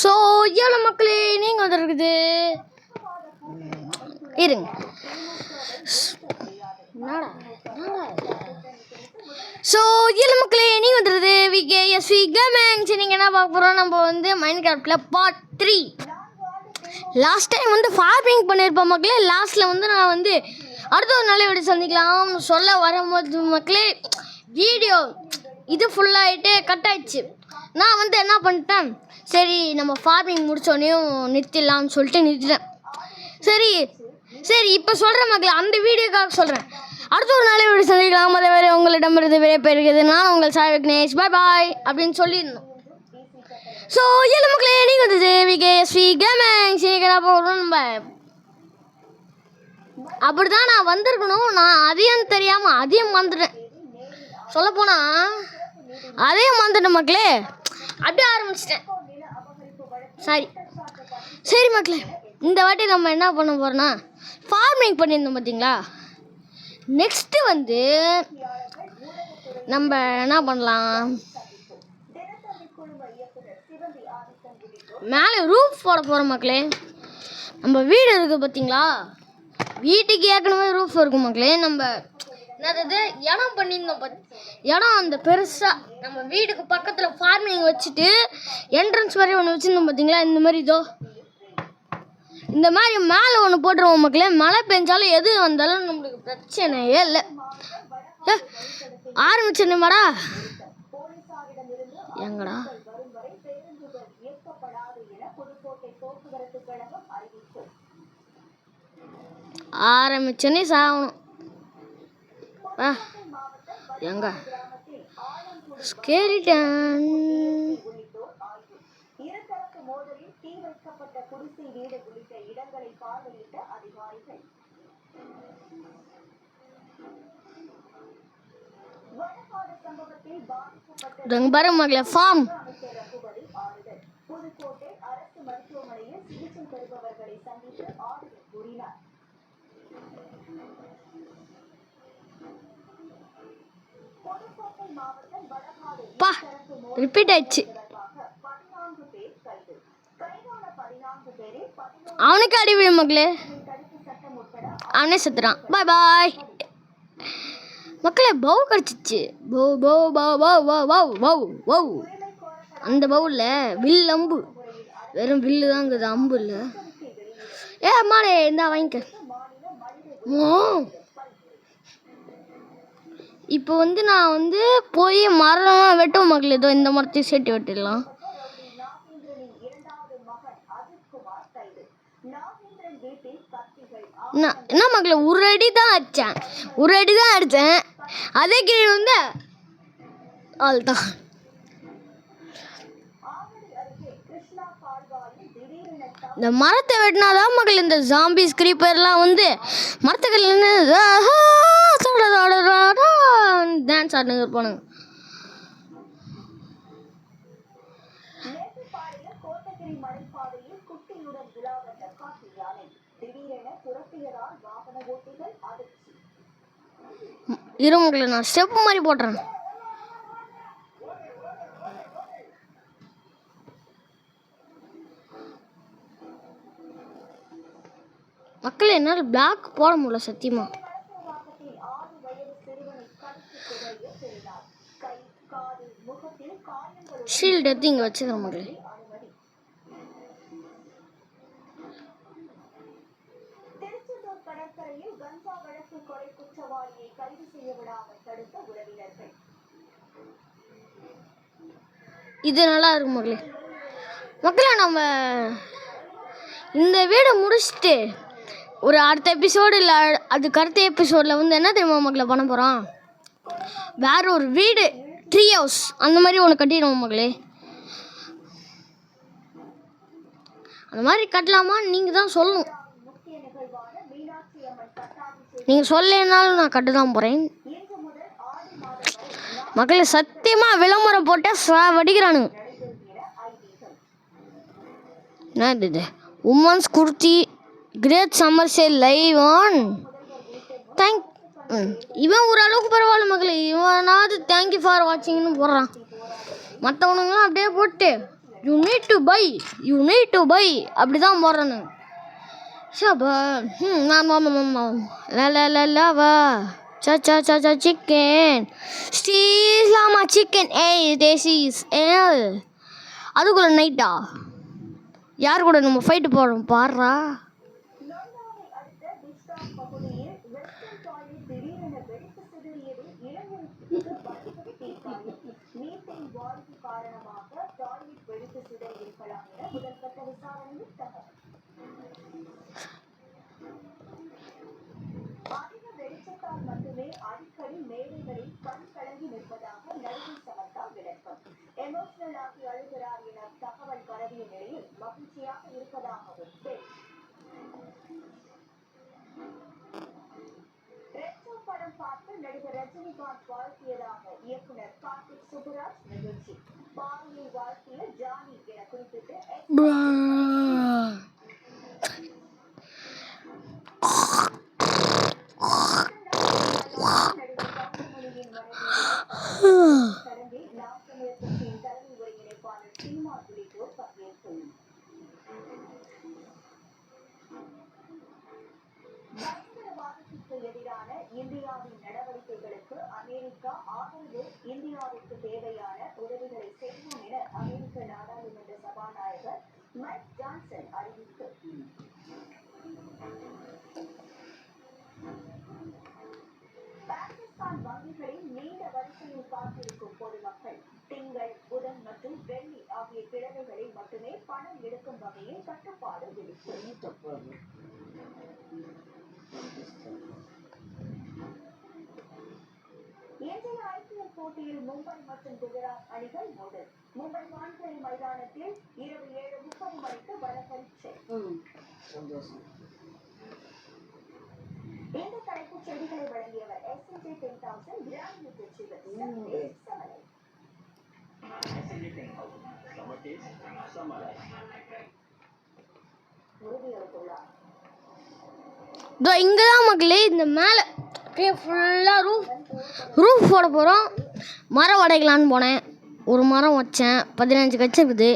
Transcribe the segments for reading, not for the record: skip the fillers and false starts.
So ஏழை மக்களே நீங்கள் வந்துருக்குது இருங்க. ஸோ ஏழை மக்களே நீங்கள் வந்துருக்குது விகேஎஸ்வி கேமிங். சரி நீங்கள் என்ன பார்க்க போகிறோம், நம்ம வந்து மைண்ட் கிராஃப்டில் பார்ட் 3. லாஸ்ட் டைம் வந்து ஃபார்மிங் பண்ணியிருப்போம் மக்களே. லாஸ்ட்டில் வந்து நான் வந்து அடுத்த ஒரு நல்ல வீடியோ சந்திக்கலாம் சொல்ல வரும்போது மக்களே வீடியோ இது ஃபுல்லாகிட்டு கட் ஆயிடுச்சு. நான் வந்து என்ன பண்ணிட்டேன், சரி நம்ம ஃபார்மிங் முடித்தோடனையும் நிறுத்திடலாம்னு சொல்லிட்டு நிறுத்திட்டேன். சரி இப்போ சொல்கிறேன் மக்களே, அந்த வீடியோக்காக சொல்கிறேன். அடுத்த ஒரு நல்ல வீடியோ சந்திக்கலாம். அதை வேறு உங்களிடமிருந்து விடைபெறுகிறது நான் உங்கள் சாய் விக்னேஷ். பாய் அப்படின்னு சொல்லிடணும். ஸோ ஏழு மக்களே நீங்கள் வந்து விகேஎஸ்வி கேமிங். சரி என்ன போகிறோம், நம்ம அப்படி தான் நான் வந்திருக்கணும். நான் அதையும் தெரியாமல் அதையும் மறந்துட்டேன். சொல்லப்போனால் அதையும் மறந்துட்டேன் மக்களே. அப்படியே ஆரம்பிச்சிட்டேன். சரி மக்களே, இந்த வாட்டி நம்ம என்ன பண்ண போகிறோன்னா ஃபார்மிங் பண்ணியிருந்தோம் பார்த்தீங்களா. நெக்ஸ்ட்டு வந்து நம்ம என்ன பண்ணலாம், மேலே ரூஃப் போட போகிறோம் மக்களே. நம்ம வீடு இருக்குது பார்த்தீங்களா, வீட்டுக்கு ஏற்கனவே ரூஃப் இருக்கும் மக்களே. நம்ம என்னது இடம் பண்ணியிருந்தோம் இடம் அந்த பெருசாக நம்ம வீட்டுக்கு பக்கத்தில் ஃபார்மிங் வச்சுட்டு என்ட்ரன்ஸ் மாதிரி ஒன்று வச்சுருந்தோம் பார்த்தீங்களா. இந்த மாதிரி இதோ இந்த மாதிரி மேலே ஒன்று போட்டுருவோம் மக்களே. மழை பெஞ்சாலும் எது வந்தாலும் நம்மளுக்கு பிரச்சனையே இல்லை. ஆரம்பிச்சிருந்தேமாடா எங்கடா ஆரம்பிச்சோன்னே சாகணும். எங்க ஸ்கேலிட்டன் பாருங்க மகளே ஃபார்ம். பா ரிப்பீட் ஆயிடுச்சு. அவனுக்கு அடிவிடும் மக்களே, அவனே செத்துறான். பாய் பாய் மக்களே. பவு கிடச்சிச்சு. பவு பவு பவு பவு பவு பவு பவு. அந்த பவுலில் வில் அம்பு, வெறும் வில்லு தான் இருக்குது, அம்பு இல்லை. அம்மாடே இந்தா வாங்கிக்க. இப்போ வந்து நான் வந்து போய் மரம் வெட்டும் மக்கள். ஏதோ இந்த மரத்தையும் சேர்த்து வெட்டிடலாம். என்ன மக்களே, ஒரு அடி தான் அடித்தேன். அதே கீழே வந்து அவ்வளோதான். இந்த மரத்தை வெட்டினாதான் மக்கள் இந்த ஜாம்பிஸ் கிரீப்பர்லாம் வந்து மரத்துக்கள் டான்ஸ் ஆடுங்க இருப்பானுங்க. இருமக்களை நான் ஸ்டெப் மாதிரி போடுறேன். மக்கள் என்னால் பிளாக் போட முடியல சத்தியமா. ஷீல்டு எடுத்து இங்கே வச்சுக்கிறேன் மக்களே. இது நல்லா இருக்கும் மக்களே. நம்ம இந்த வீடை முடிச்சுட்டு ஒரு அடுத்த எபிசோடு இல்லை அதுக்கு அடுத்த எபிசோடில் வந்து என்ன தெரியுமா மக்களை பண்ண போகிறோம், வேற ஒரு வீடு ட்ரீ ஹவுஸ் அந்த மாதிரி ஒன்று கட்டிடுவோம் மக்களே. அந்த மாதிரி கட்டலாமான்னு நீங்கள் தான் சொல்லணும். நீங்கள் சொல்லனாலும் நான் கட்டு தான் போகிறேன் மக்களே. சத்தியமாக விளம்பரம் போட்டால் வடிக்கிறானுங்க. என்ன இது women's kurti great summer sale live on. இவன் ஓரளவுக்கு பரவாயில்ல மக்களே. இவனாவது தேங்க்யூ ஃபார் வாட்சிங்னு போடுறான். மற்றவனுங்களாம் அப்படியே போட்டு யூ நீட் டு பை அப்படி தான் போடுறேன் நான். ஷபா லவா cha chicken ஸ்ரீலாமா சிக்கன் தேசிஸ் ஏல் அதுக்குள்ள நைட்டா யார் கூட நம்ம ஃபைட்டு போடுறோம் பாடுறா. இங்கே தான் மக்களே இந்த மேலே ஃபுல்லாக ரூஃப் போட போகிறோம். மரம் உடைக்கலான்னு போனேன், ஒரு மரம் வச்சேன், 15 கட்சி இருக்குது.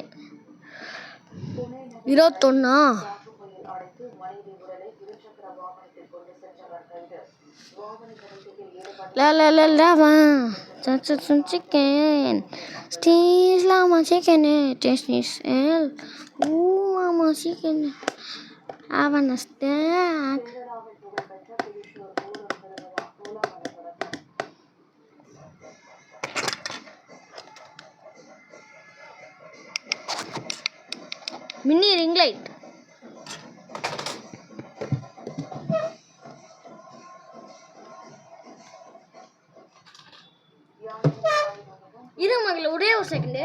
21 chicken Lama chicken tastes mama chicken have a snack. Mini ring light. இது மகளே ஒரே ஒரு செகண்ட்.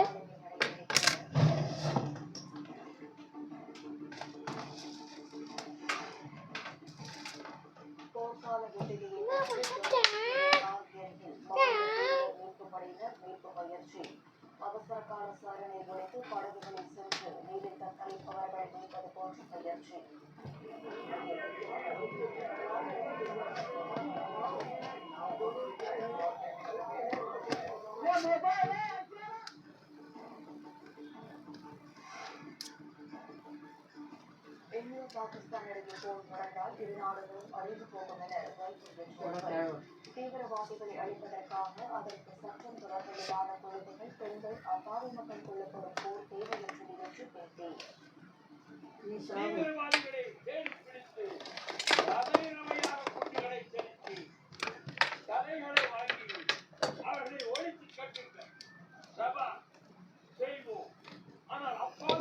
தீவிரவாதிகளை அழிப்பதற்காக அதற்கு சட்டம் தொடர்புடையதான குழந்தைகள் பெண்கள் அப்பாவி மக்கள் கொள்ளப்படும் போர் தேவையற்றது என்று பேட்டி.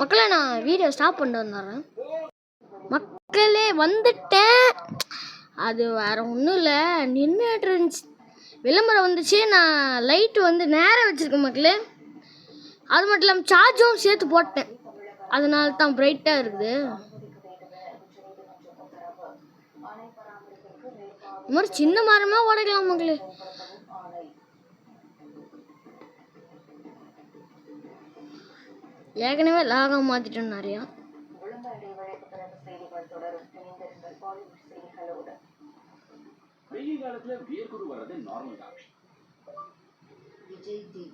மக்களே நான் வீடியோ ஸ்டாப் பண்ணிட்டு வந்துடுறேன். மக்களே வந்துட்டேன். அது வேறு ஒன்றும் இல்லை, நின்றுட்டு இருந்துச்சு, விளம்பரம் வந்துச்சு. நான் லைட்டு வந்து நேராக வச்சுருக்கேன் மக்களே. அது மட்டும் இல்லாமல் சார்ஜும் சேர்த்து போட்டேன், அதனால தான் பிரைட்டாக இருக்குது. இது மாதிரி சின்ன மரமாக உடைக்கலாம் மக்களே. ஏற்கனவே லாகம் மாற்றிட்டோம் நிறையா. வெயில் காலத்துல வேர்க்குரு வர்றது நார்மல் தான். விஜய் டிவி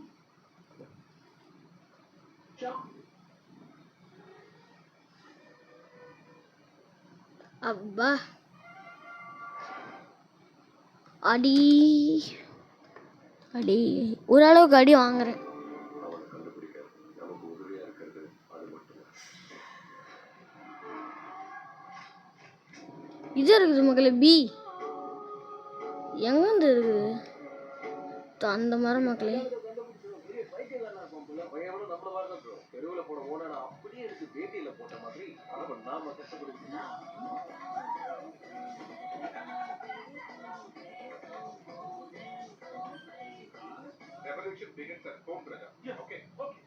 அப்பா அடி அடி ஓரளவுக்கு அடி வாங்குறேன். இது இருக்குது மக்களே, பி எங்கேருந்து இருக்குது அந்த மரம் மக்களே. Revolution begins at home, brother. Yeah, okay, okay.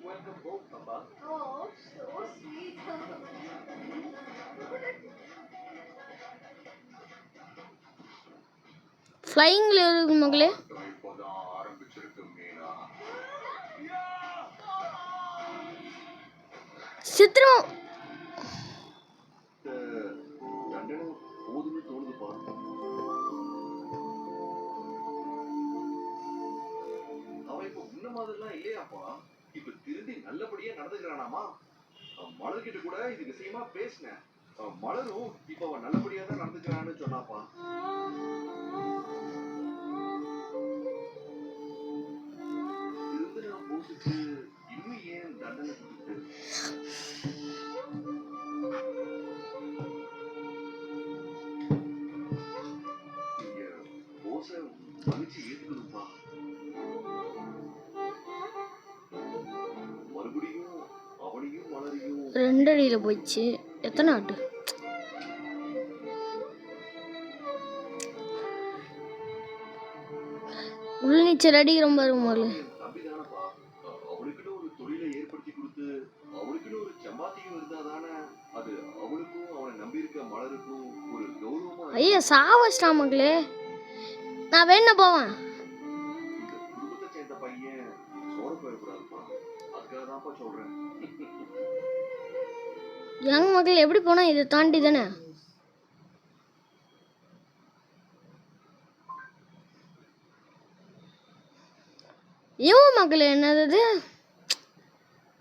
Welcome home, Papa. Oh, so sweet. ஃப்ளைங்கில் இருக்குது மக்களே. சித்திரம் மாதிரிலாம் இல்லையாப்பா. இப்ப திருந்தி நல்லபடியா நடந்துக்கிறானாமா. மலர்கிட்ட கூட இது விஷயமா பேசினேன். மலரும் இப்ப அவன் நல்லபடியா தான் நடந்துக்கிறான்னு சொன்னாப்பா. திருந்தின போட்டுக்கு இன்னும் ஏன் தண்டனை கொடுத்து நீங்க போச மகிழ்ச்சி ஏத்துக்கணும்ப்பா. மறுபடியும் அவனையும் மலரையும் 2 அடியில் போயிடுச்சு. எத்தனை ஆட்டு உள்நீச்சல் அடிக்கிற மாதிரி முதல்ல. தம்பிதானப்பா. அவனுக்குன்னு ஒரு தொழிலை ஏற்படுத்தி கொடுத்து அவனுக்குன்னு ஒரு சம்பாத்தியம் இருந்தாதானே அது அவனுக்கும் அவனை நம்பி இருக்க மலருக்கும் ஒரு கௌரவமா. ஐயா சாவச்சிட்டா மக்களே, நான் வேணா போவேன். இந்த குடும்பத்தை சேர்ந்த பையன் சோர போயிடக்கூடாதுப்பா. அதுக்காக தான்ப்பா சொல்றேன். எங்க மக்கள் எப்படி போனா இதை தாண்டி தானே. இவன் மக்கள் என்னது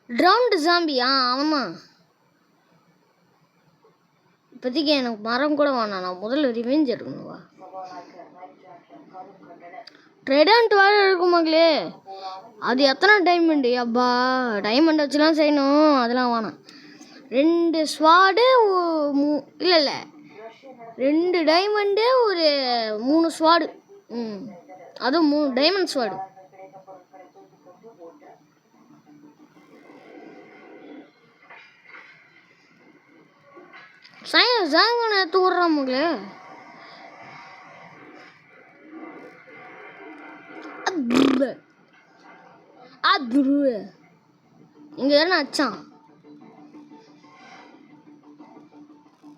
ட்ரவுண்ட் ஜாம்பியா? அவன்தான். இப்போதைக்கு எனக்கு மரம் கூட வேணாம், நான் முதல்ல ரிவெஞ்ச் எடுக்கணுவா. ட்ரெடண்ட் வேறு இருக்கும் மக்களே, அது எத்தனை டைமண்டு? அப்பா டைமண்ட் வச்சுலாம் செய்யணும், அதெல்லாம் வேணாம். 2 ஸ்வாடு இல்லை 2 டைமண்டு ஒரு 3 ஸ்வாடு. அதுவும் 3 டைமண்ட் ஸ்வாடு. சாயங்காலம் எடுத்து விட்றான் மக்களே. இங்க என்ன அச்சான்?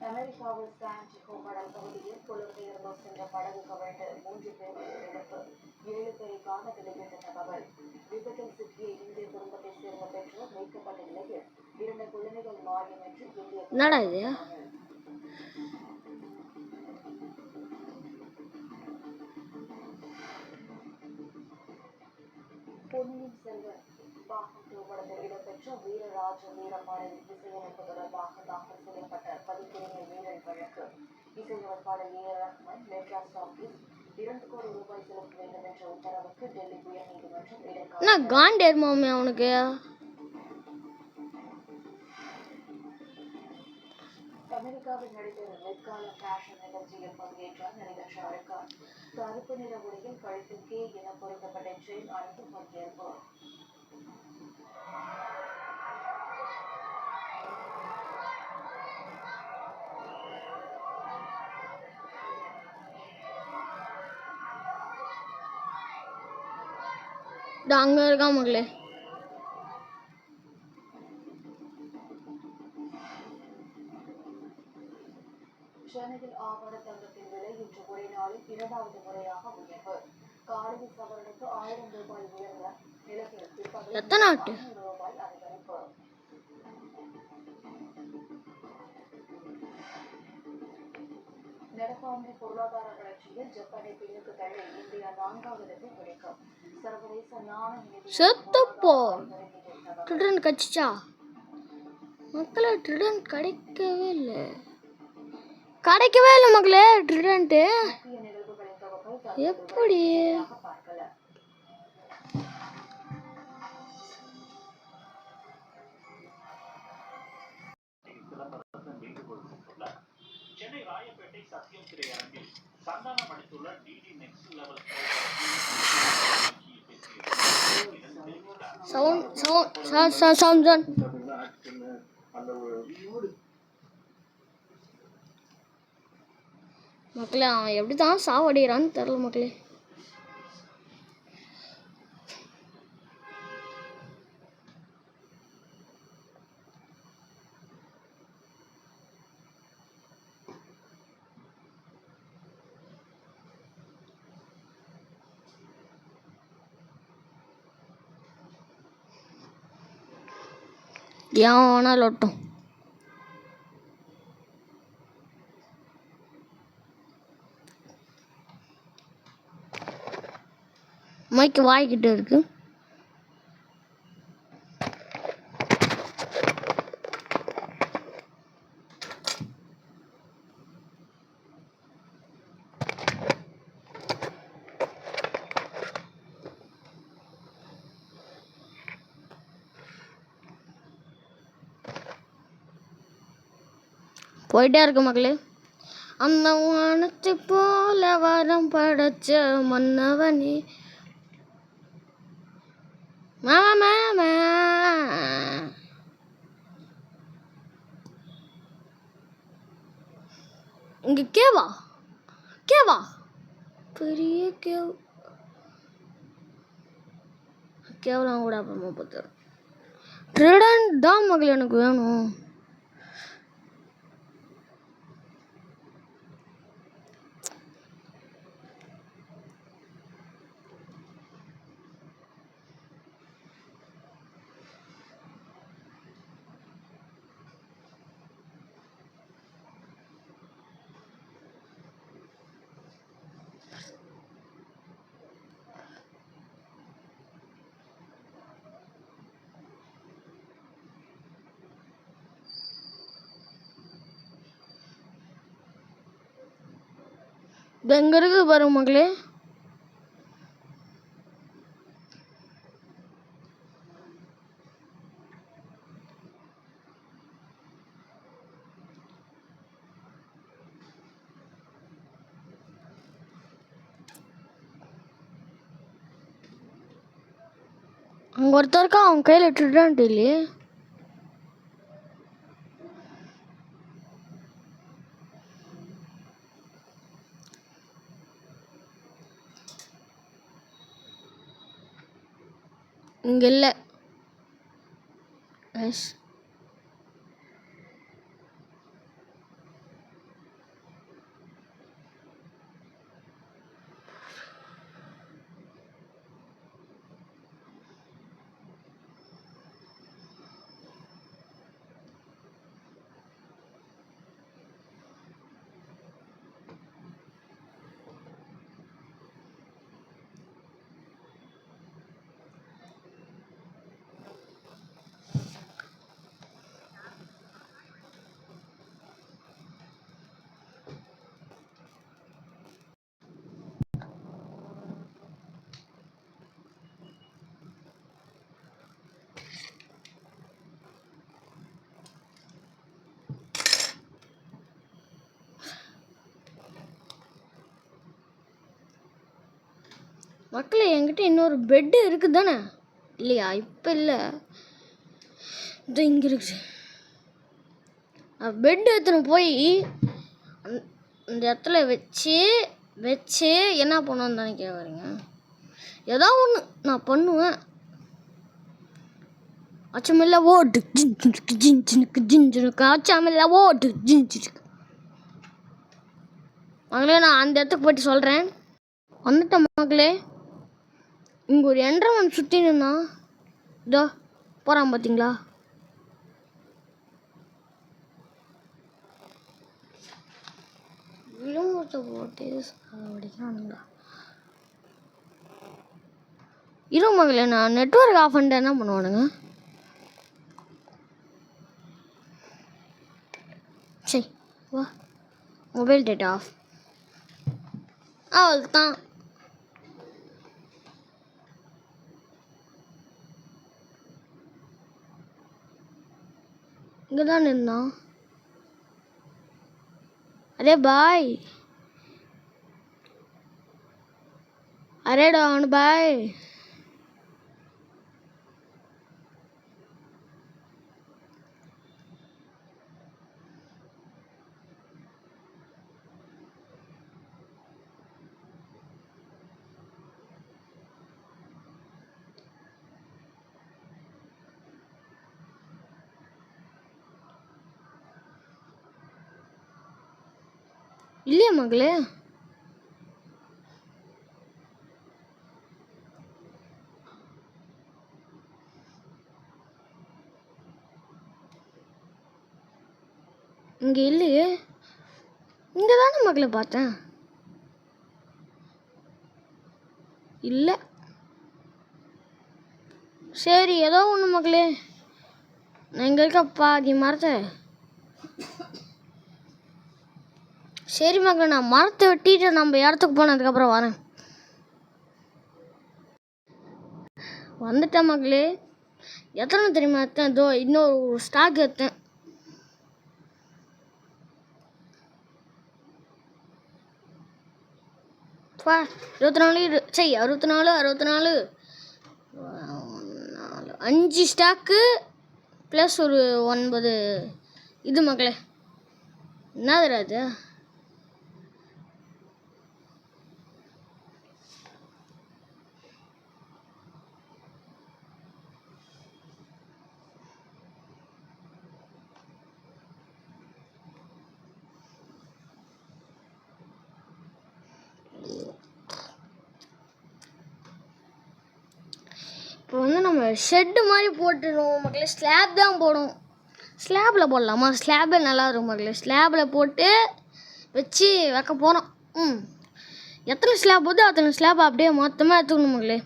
அமெரிக்காவில் சான் டிகோ கடல் பகுதியில் புலம்பெயர்ந்து சென்ற படகு கவிழ்ந்து 3 பேர் உயிரிழப்பு, 7 பேரை காணவில்லை என்ற தகவல். விபத்தில் சிக்கிய இந்திய குடும்பத்தைச் சேர்ந்த பெற்றோர் மீட்கப்பட்ட நிலையில் 2 குழந்தைகள் மாயம் என்று இந்திய என்னடா இது? பொன்னியின் செல்வன் பாகம் 2 படத்தில் இடம்பெற்ற வீரராஜ வீரபாண்டியன் இசையமைப்பு தொடர்பாக தாக்கல் செய்யப்பட்ட பதிப்புரிமை மீறல் வழக்கு. இசையமைப்பாளர் ஏ. ரஹ்மான் மெட்ராஸ் ஆபீஸ் 2 கோடி ரூபாய் செலுத்த வேண்டும் என்ற உத்தரவுக்கு டெல்லி உயர்நீதிமன்றம் இடைக்கால. என்ன காண்டேர் மாமே அவனுக்கு? அமெரிக்காவில் நடைபெறும் மெட்கால ஃபேஷன் நிகழ்ச்சியில் பங்கேற்றார் நடிகர் ஷாருக் கான். கருப்பு நிற உடையில் கழுத்து கே என பொருத்தப்பட்ட செயின் அணிந்து பங்கேற்பு. அங்க இருக்கான் மக்களே. சென்னையில் ஆபரண தங்கத்தின் விலை இன்று ஒரே நாளில் 2வது முறையாக உயர்வு. காலி சவரனுக்கு 1000 ரூபாய் உயர்ந்த நிலத்தில் பிற்பகல் எத்தனை ஆட்டு? 500 ரூபாய் அதிகரிப்பு. நடப்பாண்டு பொருளாதார வளர்ச்சியில் ஜப்பானை பின்னுக்கு தள்ளி இந்தியா 4வது இடத்தை பிடிக்கும். சர்வதேச நாணய செத்துப்போ ட்ரிடன் கச்சிச்சா மக்களே. ட்ரிடன் கிடைக்கவே இல்லை மக்களே. ட்ரிடன்ட்டு நிகழ்வுகளின் தொகுப்பை எப்படி பார்க்கல. சென்னை ராயப்பேட்டை சத்தியம் திரையரங்கில் சந்தானம் அளித்துள்ள டிடி நெக்ஸ்ட் லெவல் சவுண்ட் மக்களே. அவன் எப்படி தான் சாவடிக்கிறான்னு தெரில மக்களே. ஏன் வேணாலும் ஒட்டும். மைக்கு வாய்க்கிட்ட இருக்கு. போயிட்டே இருக்கு மக்களே. அந்த வானத்தை போல வரம் படைச்ச மன்னவனே மாமா மாமா. இங்க கேவா பெரிய கேவலாம் கூட அப்புறமா பார்த்து. ட்ரிடன் தான் மகளே எனக்கு வேணும். எங்க இருக்குது பாருங்க மக்களே. அங்க ஒருத்தருக்கா அவன் கையில ட்ரிடன்ட் இல்லையே. இங்க இல்ல. எஸ் மக்களே. என்கிட்ட இன்னொரு பெட்டு இருக்குது தானே இல்லையா? இப்போ இல்லை, இது இங்கே இருக்குது. பெட் எடுத்துன்னு போய் அந்த இடத்துல வச்சு என்ன பண்ணுவேன்னு தானே கேட்குறீங்க. ஏதோ ஒன்று நான் பண்ணுவேன். அச்சமில்ல ஓட்டு ஜின்ஜினுக்கு அச்சமில்ல ஓட்டு ஜின்ஜினுக்கு. மகளே நான் அந்த இடத்துக்கு போய்ட்டு சொல்கிறேன். வந்துட்டேன் மகளே. இங்கே ஒரு என்ட்ரவன் சுற்றி நின்னா இதோ போகிறான் பார்த்தீங்களா? விளம்பரத்தை போட்டு சாவடிக்கிறானுங்களா? இரு மகளே, நான் நெட்வொர்க் ஆஃப் பண்ணிட்டு என்ன பண்ணுவானுங்க? சரி வா, மொபைல் டேட்டா ஆஃப். அவ்வளோதான். இங்கே தான் இருந்தான். अरे भाई, अरे डॉन भाई, இல்லையா மகளே? இங்கே இல்லையே. இங்கே தானே மகளை பார்த்தேன். இல்லை. சரி, ஏதோ ஒன்று மகளே. நான் இங்கே இருக்க பாதி மரத்தை. சரி மகளே, நான் மரத்தை வெட்டிட்டு நம்ம இடத்துக்கு போனதுக்கப்புறம் வரேன். வந்துட்டேன் மகளே. எத்தனை தெரியுமா எடுத்தேன்? இதோ இன்னொரு ஸ்டாக் எடுத்தேன். பா, 24 சரி 64 5 ஸ்டாக்கு ப்ளஸ் ஒரு 9 இது மகளே. என்னதுடா அது? இப்போ வந்து நம்ம ஷெட்டு மாதிரி போட்டுருவோம் மக்களே. ஸ்லாப் தான் போடும். ஸ்லாபில் போடலாமா? ஸ்லாபில் நல்லா இருக்கும் மக்களே. ஸ்லாபில் போட்டு வச்சு வைக்க போகிறோம். எத்தனை ஸ்லாப் போகுதோ அத்தனை ஸ்லாப் அப்படியே மொத்தமாக எடுத்துக்கணும் மக்களே.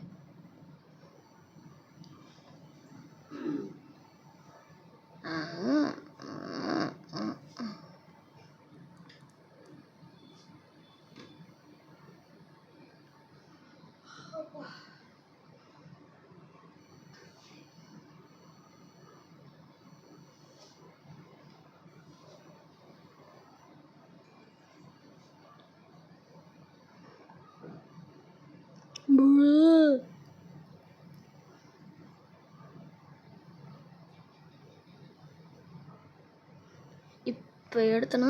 இப்போ எடுத்தனா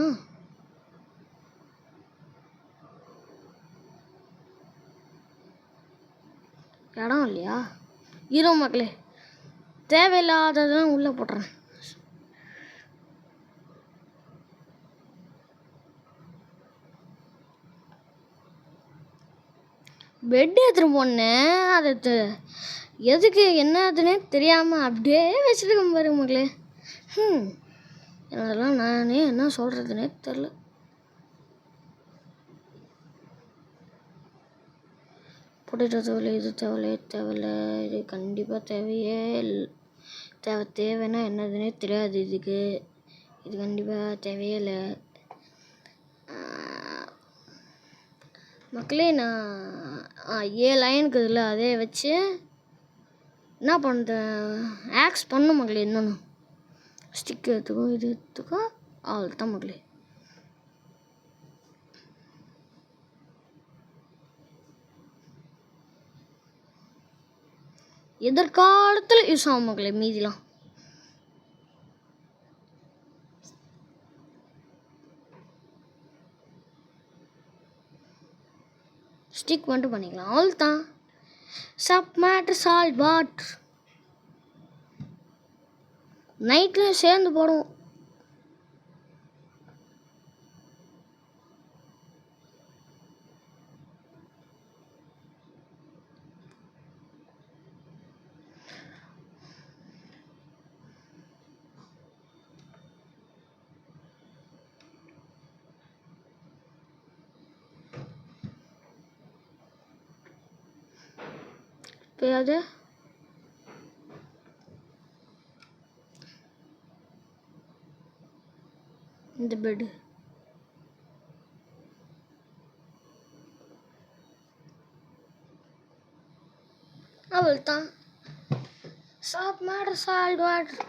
இடம் இல்லையா? இரு மக்களே, தேவையில்லாததான் உள்ளே போட்டுறேன். பெட் எடுத்துகிட்டு போனேன். அது எதுக்கு என்னதுன்னே தெரியாமல் அப்படியே வச்சுருக்க பாருங்க மக்களே. அதெல்லாம் நானே என்ன சொல்கிறதுனே தெரில. பொட்டேட்டோ தேவையில்லை, இது தேவையில்லை, இது கண்டிப்பாக தேவையே தேவைன்னா என்னதுன்னே தெரியாது இதுக்கு. இது கண்டிப்பாக தேவையே இல்லை மக்களே. நான் 7 லைனுக்கு இதில் அதே வச்சு என்ன பண்ணுறேன், ஆக்ஸ் பண்ண மக்களே. இன்னொன்று ஸ்டிக் எடுத்துக்கும், இது எடுத்துக்கும், அவ்வளோதான் மக்களே. எதிர்காலத்தில் யூஸ் ஆகும் மக்களே மீதிலாம். ஸ்டிக் மட்டும் பண்ணிக்கலாம், அவ்வளோதான். Sub matter solve. வாட் நைட்லையும் சேர்ந்து போடுவோம். இப்போயாவது இந்த பெட்டு அவ்வளோதான். சாப் மேடர் சால்ட் வாட்டர்.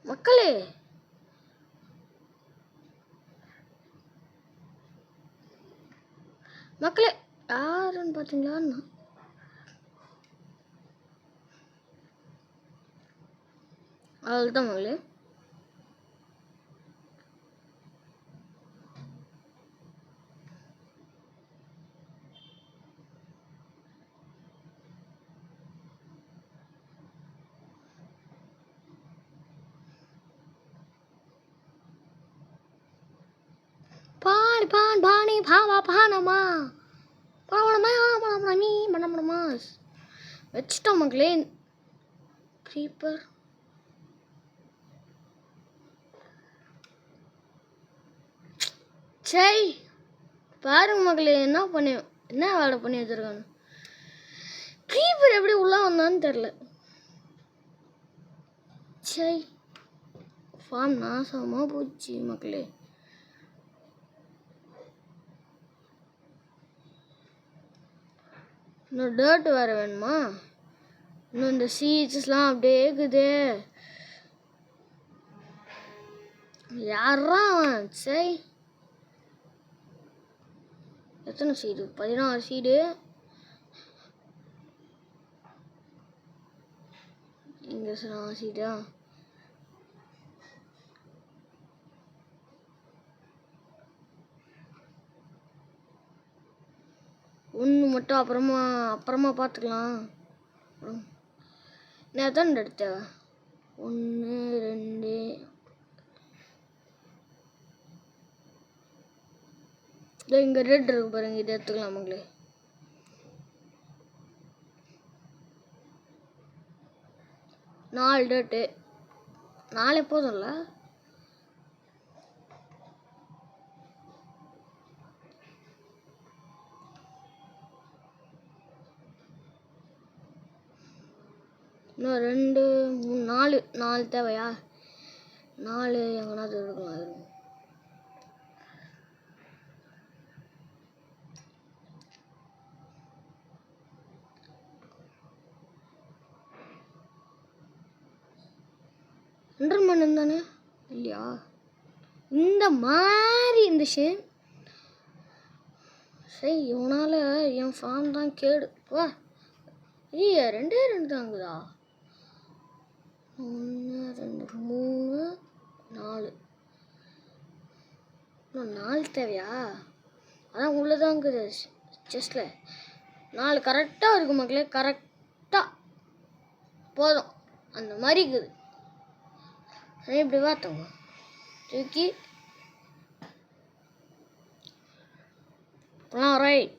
மக்களே, மக்களே யாருன்னு பார்த்தீங்களா? அவ்வளோதான் மக்களே. பாடி பான் பாணி பாவா பானமா பாவனமா பாவனமி பண்ணமா வச்சுட்டோம் மக்களே. க்ரீப்பர் சரி பாருங்க மக்களே, என்ன வேலை பண்ணி வச்சிருக்காங்க. க்ரீப்பர் எப்படி உள்ள வந்தான்னு தெரில. சரி ஃபார்ம் நாசமாக போச்சு மக்களே. இன்னும் டர்ட் வேறு வேணுமா? இன்னும் இந்த சீட்ஸ்லாம் அப்படியே இருக்குது. யாரா சரி எத்தனை சீடு? 16 சீடு. இங்கே 4 சீடா? ஒன்று மட்டும் அப்புறமா பார்த்துக்கலாம். நான் எத்தனை எடுத்த? 1 2 இங்கே ரெட் இருக்கு பாருங்க, இதை எடுத்துக்கலாம் மக்களே. நாலு டேட்டு 4 போதும்ல. இன்னும் 2 3 4 தேவையா? 4 எங்கனாவது எடுக்கலாம். மணி தானே இல்லையா? இந்த மாதிரி இருந்துச்சு. சரி இவனால என் ஃபார்ம் தான் கேடு. வா ஐயா 2 தாங்குதா? 1 2 3 4 இன்னும் 4 தேவையா? அதான் உள்ளதாங்குது செஸ்டில். 4 கரெக்டாக இருக்கும் மக்களே, கரெக்டாக போதும் அந்த மாதிரி இருக்குது. இப்படி பார்த்தோங்க தூக்கி ரைட்.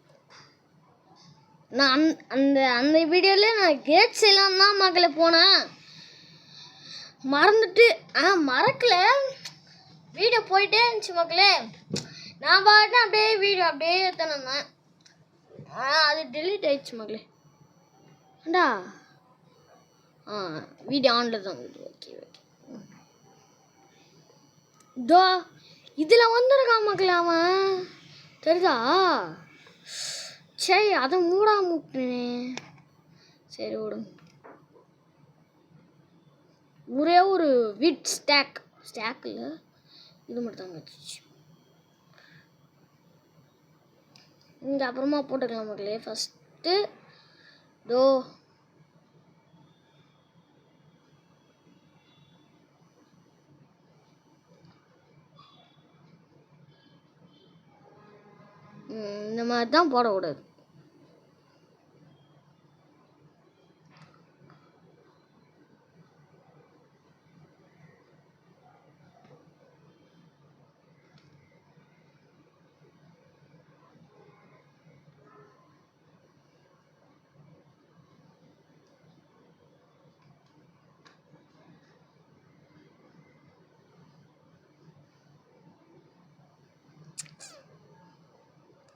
நான் அந்த வீடியோவில் நான் கேட்ஸ் எல்லாம் தான் மக்களை போனேன், மறந்துட்டு மறக்கல. வீடியோ போயிட்டே இருந்துச்சு மக்களே. நான் பாட்டு அப்படியே வீடியோ அப்படியே எடுத்தேன். அது டெலீட் ஆயிடுச்சு மக்களே. ஏண்டா வீடியோ ஆனில் தான் இருக்குது. Okay okay. இதோ இதில் வந்துருக்கான் மக்களே அவன், தெரியுதா? சரி அதை மூடாம விட்டுனே. சரி விடுங்க. ஒரே ஒரு வீட் ஸ்டாக்கில் இது மட்டும் தாங்க வச்சு இங்கே அப்புறமா போட்டுக்கலாம் மக்களே. ஃபஸ்ட்டு தோ இந்த மாதிரி தான் போடக்கூடாது.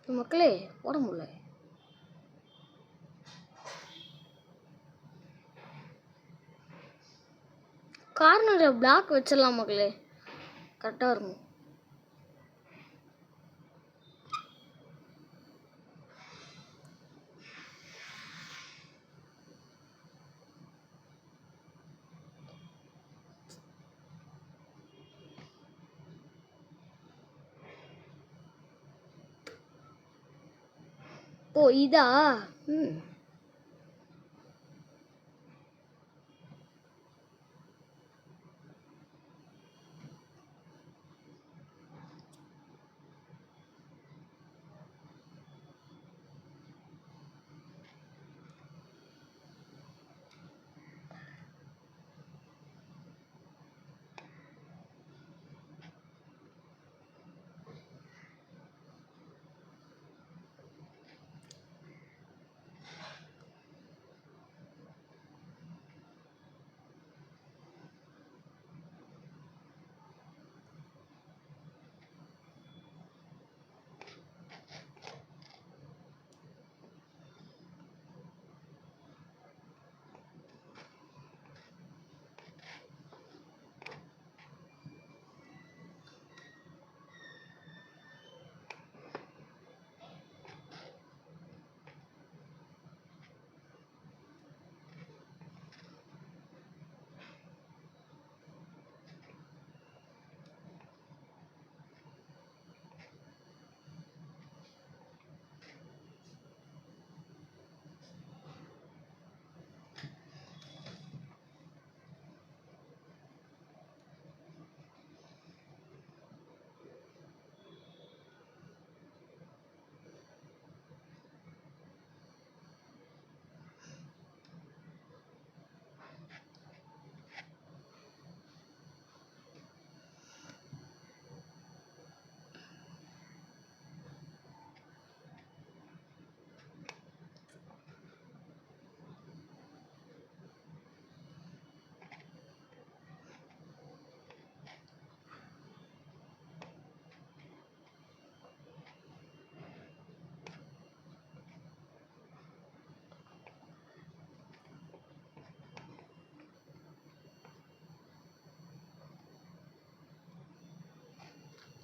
மக்களே போட முடியல. கார்னரில் பிளாக் வச்சிடலாம் மக்களே, கரெக்டாக இருக்கும். ஓ இதா? ம்.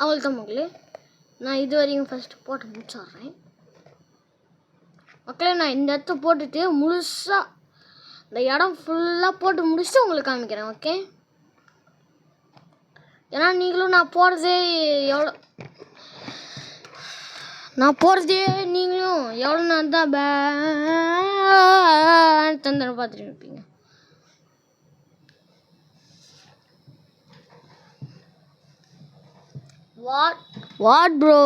அவ்வளோதான் மக்களே, நான் இது வரைக்கும் ஃபஸ்ட்டு போட்டு முடிச்சிடுறேன் மக்களே. நான் இந்த இடத்த போட்டுட்டு முழுசாக இந்த இடம் ஃபுல்லாக போட்டு முடிச்சுட்டு உங்களுக்கு காமிக்கிறேன், ஓகே? ஏன்னா நீங்களும் நான் போடுறதே நீங்களும் எவ்வளோ நேரம் தான் தந்தனை பார்த்துட்டு இருப்பீங்க. What bro?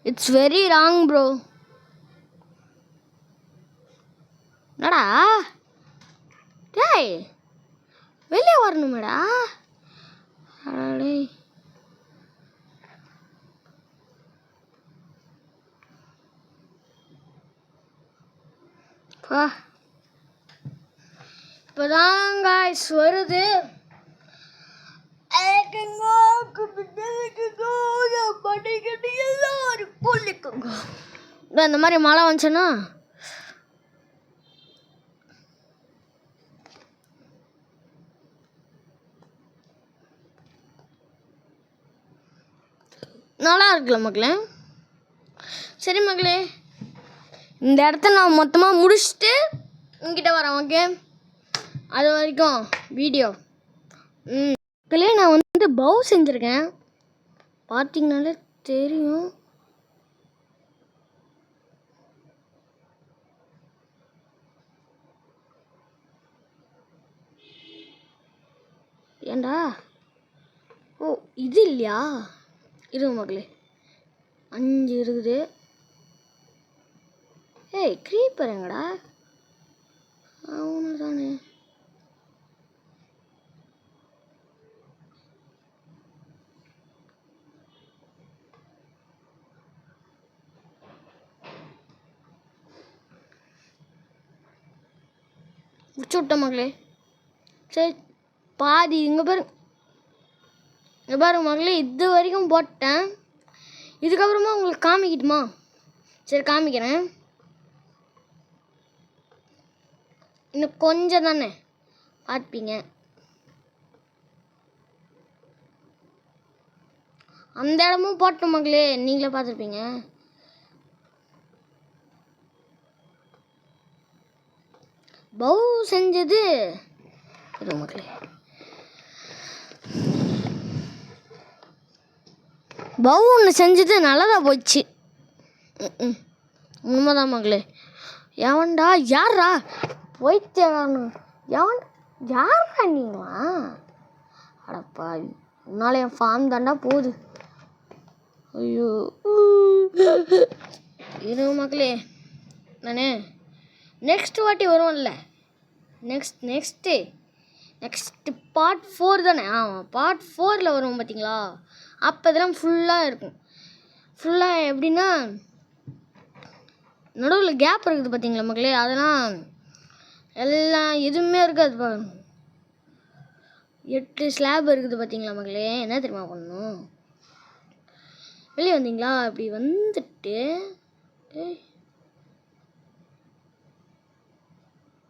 It's very wrong bro. என்னடா டேய், வெளியே வரணுமேடா. டேய் இப்போதான் guys வருது. இந்த மாதிரி மழை வந்துச்சுன்னா நல்லா இருக்குல்ல மக்களே? சரி மக்களே, இந்த இடத்த நான் மொத்தமாக முடிச்சுட்டு உங்ககிட்ட வரேன், ஓகே? அது வரைக்கும் வீடியோ மக்களே நான் வந்து பவு செஞ்சுருக்கேன், பார்த்தீங்கனாலே தெரியும். ஏண்டா ஓ இது இல்லையா? இருங்க மக்களே, 5 இருக்குது. ஏய் க்ரீப்பர் எங்கடா? அவனு தானே. முடிச்சு விட்டேன் மக்களே. சரி பாதி இங்கே பாருங்க மக்களே, இது வரைக்கும் போட்டேன். இதுக்கப்புறமா உங்களுக்கு காமிக்கிட்டுமா? சரி காமிக்கிறேன். இன்னும் கொஞ்சம் தானே பார்ப்பீங்க. அந்த இடமும் போட்டோம் மக்களே, நீங்களே பார்த்துருப்பீங்க. பவு செஞ்சது இது மக்களே. பவு ஒன்று செஞ்சது நல்லதாக போச்சு. உண்மைதான் மக்களே. எவன்டா யாரா போய்த்தேன்னு யாரா நீங்களா? அடப்பா, உன்னால என் ஃபார்ம் தாண்டா போகுது. ஐயோ இரு மக்களே, நானே நெக்ஸ்ட் வாட்டி வருவோம்ல, நெக்ஸ்ட்டு பார்ட் 4 தானே. பார்ட் 4ல் வருவோம் பார்த்தீங்களா? அப்போ இதெல்லாம் ஃபுல்லாக இருக்கும். ஃபுல்லாக எப்படின்னா நடுவில் கேப் இருக்குது பார்த்தீங்களா மக்களே, அதெல்லாம் எல்லாம் எதுவுமே இருக்காது. 8 ஸ்லாப் இருக்குது பார்த்தீங்களா மக்களே. என்ன தெரியுமா பண்ணணும்? வெளியே வந்தீங்களா? அப்படி வந்துட்டு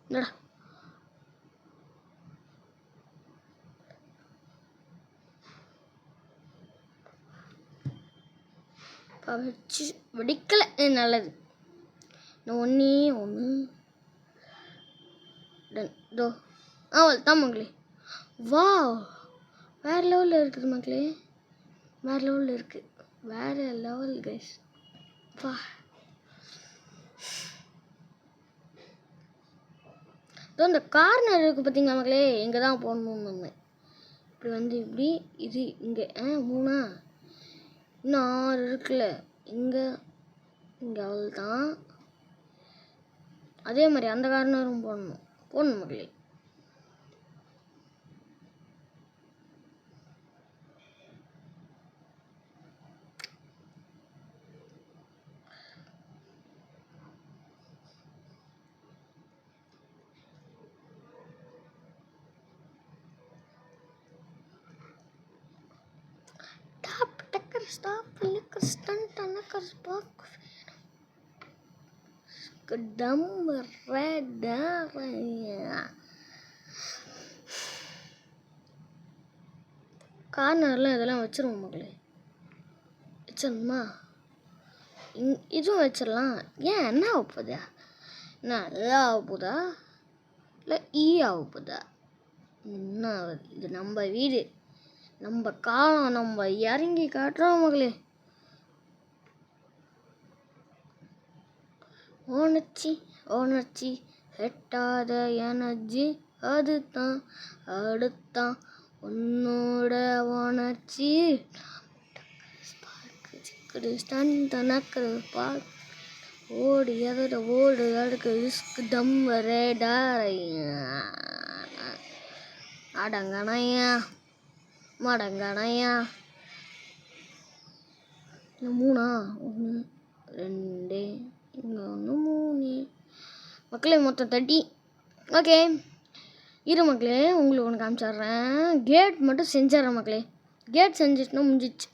என்னடா வச்சு வெடிக்கலை. நல்லது. ஒன்றே ஒன்று தோ தான் மக்களே. வா, வேறு லெவலில் இருக்குது மக்களே. வேறு லெவலில் இருக்குது. வேறு லெவல் கைஸ். வா, இந்த கார்னர் இருக்குது பார்த்தீங்களா மக்களே, இங்கே தான் போடணும்னு வந்தேன். இப்படி வந்து இப்படி இது இங்கே 3 இன்னும் 6 இருக்குல்ல. இங்கே அவள் தான். அதே மாதிரி அந்த கார்னரும் போடணும் மக்களே. Stop, liquor, stunt, anakar, spark. Kedam, reda, கார்னர்லாம் இதெல்லாம் வச்சிருவோம் மக்களே. வச்சிடணுமா? இதுவும் வச்சிடலாம். ஏன் என்ன ஆக போகுதா? என்ன எல்லாம் ஆக போதா இல்லை ஆக போதா? என்ன ஆகுது? இது நம்ம வீடு, நம்ம காலம், நம்ம இறங்கி காட்டுறோம் மக்களே. உணர்ச்சி எட்டாத எனர்ஜி அடுத்தான் உன்னோட உணர்ச்சி. ஓடு எதோட ஓடு அடுக்கு ரிஸ்க் தம் அடங்கணையா மடங்கணையா. 3 1 2 இங்கே 1 3 மக்களே, மொத்தம் 30. ஓகே இரு மக்களே, உங்களுக்கு ஒன்று காமிச்சிட்றேன். கேட் மட்டும் செஞ்சிட்றேன் மக்களே. கேட் செஞ்சிட்டுனா முடிஞ்சிச்சு.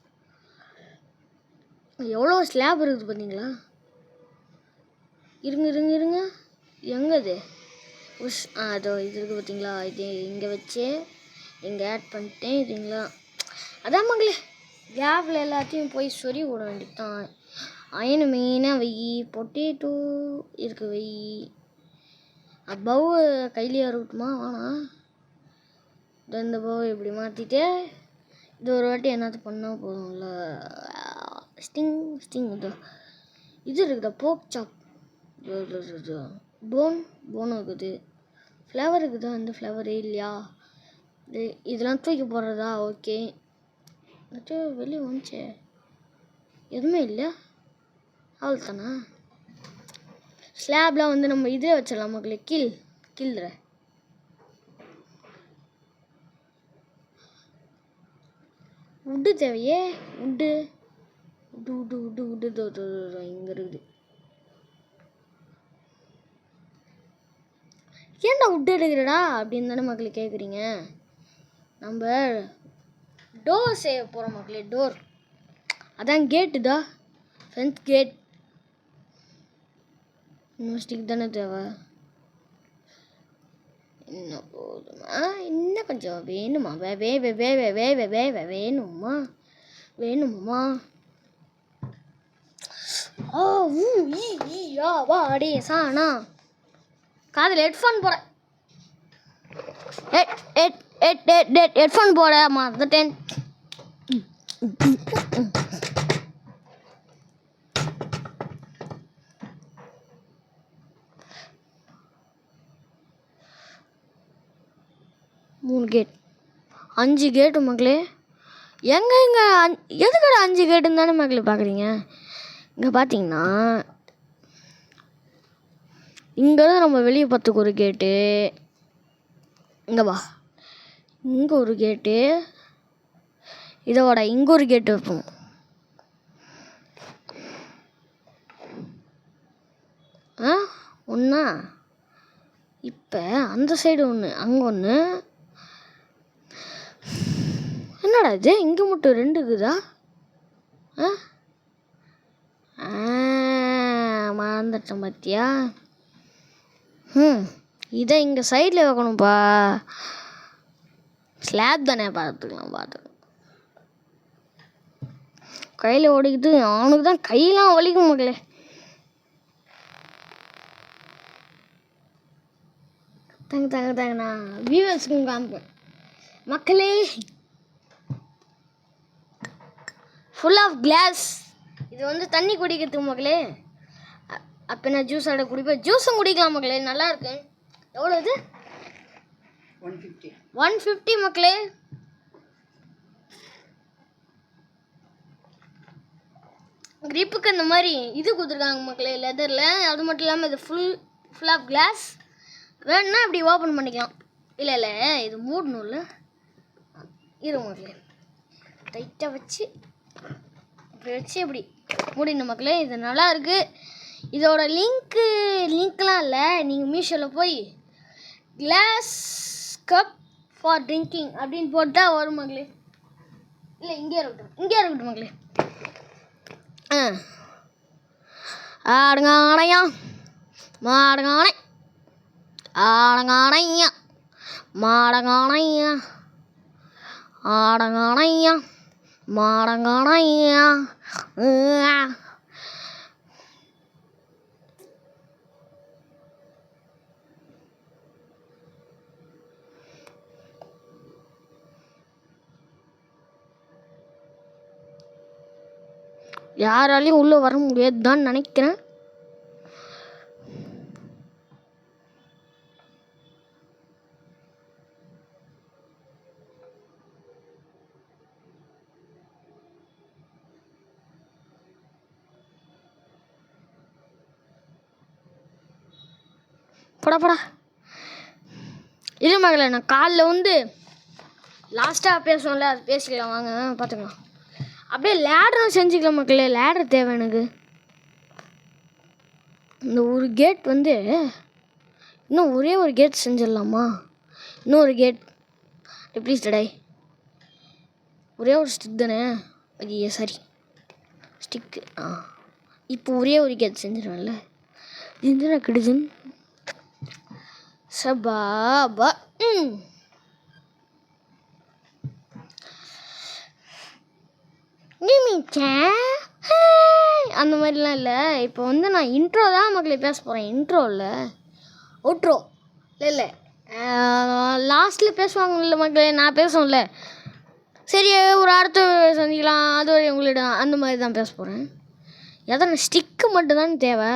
எவ்வளோ ஸ்லாப் இருக்குது பார்த்தீங்களா? இருங்க எங்கே இது? அதோ இது இருக்குது பார்த்தீங்களா? இது இங்கே வச்சு இங்கே ஆட் பண்ணிட்டேன். இதுங்களா அதான் மக்களே, கேப்பில் எல்லாத்தையும் போய் சொறி விட வேண்டியதான். அயனு மெயினாக வெயி, பொட்டேட்டோ இருக்குது வெயி. பவு கையிலேயே இருக்கட்டுமா? வேணாம். இந்த பவு இப்படி மாற்றிட்டு இது ஒரு வாட்டி என்னது பண்ணால் போதும்ல. ஸ்டிங் இது இருக்குதா? போக் சாப் போன் இருக்குது. ஃப்ளவர் இருக்குதா? அந்த ஃப்ளவரே இல்லையா? இதெல்லாம் தூக்கி போடுறதா? ஓகே, வெளியே வந்துச்சு எதுவுமே இல்லை. அவள் தானா? ஸ்லாப்லாம் வந்து நம்ம இதே வச்சிடலாம் மக்களே. கீழ்ற உட்டு தேவையே. உட்டு இங்கே இருக்குது. ஏன்டா உட்டு எடுக்கிறடா அப்படின்னு தானே மக்களே கேட்குறீங்க. நம்ம டோர் செய்ய போகிறோம் மக்களே. டோர் அதான் கேட்டு தான், ஃப்ரெண்ட்ஸ் கேட். இன்னும் ஸ்டிக் தானே தேவை. இன்னும் போதுமா? இன்னும் கொஞ்சம் வேணுமா? வேணுமா? ஓ வாடே சாணா. காதில் ஹெட்ஃபோன் போட ஹெட்ஃபோன் போட மறந்துட்டேன். மூணு கேட், 5 கேட்டு மக்களே. இங்கே எதுக்கடா 5 கேட்டுன்னு தானே மக்களே பார்க்குறீங்க. இங்கே பார்த்தீங்கன்னா இங்கேருந்து நம்ம வெளியே பார்த்துக்கு ஒரு கேட்டு, இங்கே வா, இங்கே ஒரு கேட்டு, இதோட இங்கே ஒரு கேட்டு வைப்போம். ஒன்றா இப்போ அந்த சைடு ஒன்று, அங்கே ஒன்று. என்னடா இது இங்கே மட்டும் 2 இருக்குதா? மறந்துட்டேன் பார்த்தியா. இதை இங்கே சைடில் வைக்கணும்ப்பா. ஸ்லாப் தானே, பார்த்துக்கலாம். கையில் ஓடிக்கிட்டு அவனுக்கு தான் கையெல்லாம் வலிக்கும் மக்களே. தாங்க நான் வியூவர்ஸ்க்கு காமிப்பேன் மக்களே. Full of glass. இது வந்து தண்ணி குடிக்கிறதுக்கு மக்களே. அப்போ நான் ஜூஸ் ஆட குடிப்பேன். ஜூஸும் குடிக்கலாம் மக்களே, நல்லா இருக்கு. எவ்வளோ இது? 150 மக்களே. கிரிப்புக்கு இந்த மாதிரி இது கொடுத்துருக்காங்க மக்களே, லெதரில். அது மட்டும் இல்லாமல் இது ஃபுல் ஆஃப் கிளாஸ். வேணுன்னா இப்படி ஓப்பன் பண்ணிக்கலாம். இல்லை இது மூடணும்ல. இரு மக்களே, டைட்டாக வச்சு இப்படி மூடின மக்களே. இது நல்லா இருக்குது. இதோட லிங்க்லாம் இல்லை. நீங்கள் மீஷோவில் போய் கிளாஸ் கப் ஃபார் ட்ரிங்கிங் அப்படின்னு போட்டால் வரும் மக்களே. இல்லை இங்கே இருக்கட்டும் மக்களே. ஆடுங்கானையா மாடுங்கானை, ஆடங்கானையா மாடங்கானையா, ஆடங்கானையா மாடங்கானையா. யாராலையும் உள்ளே வர முடியாதுதான் நினைக்கிறேன். படா இது மகளே, நான் காலில் வந்து லாஸ்ட்டாக பேசுவோம்ல, அது பேசிக்கலாம் வாங்க, பார்த்துக்கலாம். அப்படியே லேடரும் செஞ்சுக்கலாம் மக்களே. லேடர் தேவை எனக்கு. இந்த ஒரு கேட் வந்து இன்னும் ஒரே ஒரு கேட் செஞ்சிடலாமா? இன்னொரு கேட் ப்ளீஸ் டடை. ஒரே ஒரு ஸ்டிக் தானே. ஐயா சாரி, ஸ்டிக்கு. இப்போ ஒரே ஒரு கேட் செஞ்சிடுவேன்ல. இது என்ன கிடைச்சுன்னு சபாபா. அந்த மாதிரிலாம் இல்லை. இப்போ வந்து நான் இன்ட்ரோ தான் மக்களே பேச போகிறேன். இன்ட்ரோ இல்லை, அவுட்ரோ. இல்லை லாஸ்ட்டில் பேசுவாங்கல்ல மக்களே, நான் பேசுவேன்ல. சரி, ஒரு அடுத்த சந்திக்கலாம். அது வரை உங்களிடம் அந்த மாதிரி தான் பேச போகிறேன். எதனா ஸ்டிக்கு மட்டும்தான் தேவை.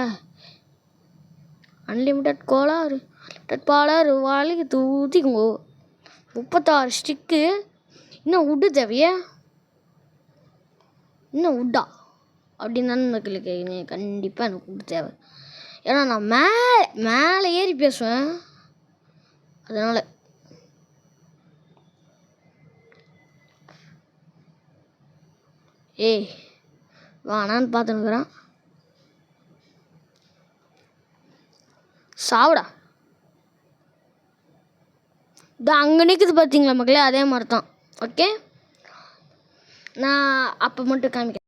அன்லிமிட்டட் கோளாறு, பாலாறு வாழைக்கு தூத்திக்குங்கோ. 36 ஸ்டிக்கு. இன்னும் உட்டு தேவையா? இன்னும் உட்டா அப்படின்னு தானே மக்களுக்கு கேட்குறீங்க. கண்டிப்பாக எனக்கு உட்டு தேவை. ஏன்னா நான் மேலே ஏறி பேசுவேன், அதனால். ஏய் வானான்னு பார்த்துன்னுக்குறான். சாவுடா. இது அங்கே நிற்குது பார்த்தீங்களா மக்களே, அதே மாதிரி தான். ஓகே, நான் அப்போ மட்டும் காமிக்கிறேன்.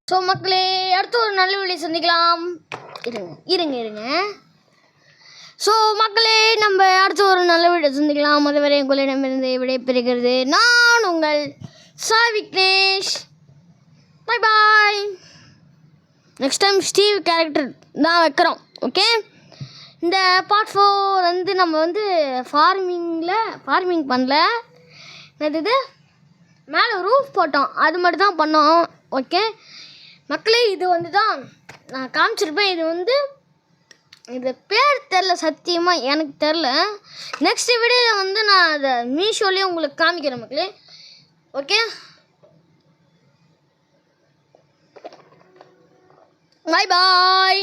ஸோ மக்களே, அடுத்த ஒரு நல்ல வீடியோ சந்திக்கலாம். இருங்க ஸோ மக்களே, நம்ம அடுத்த ஒரு நல்ல வீடியோ சந்திக்கலாம். அதுவரை உங்களிடமிருந்து விடைபெறுகிறது நான் உங்கள் சாய் விக்னேஷ். பாய். நெக்ஸ்ட் டைம் ஸ்டீவ் கேரக்டர் தான் வைக்கிறோம். ஓகே, இந்த பார்ட் 4 வந்து நம்ம வந்து ஃபார்மிங் பண்ணல, என்னது மேலே ரூஃப் போட்டோம், அது மட்டும் தான் பண்ணோம். ஓகே மக்களே, இது வந்து தான் நான் காமிச்சிருப்பேன். இது பேர் தெரில, சத்தியமாக எனக்கு தெரில. நெக்ஸ்ட் வீடியோவில் வந்து நான் அதை மீஷோலேயே உங்களுக்கு காமிக்கிறேன் மக்களே. ஓகே, பாய்.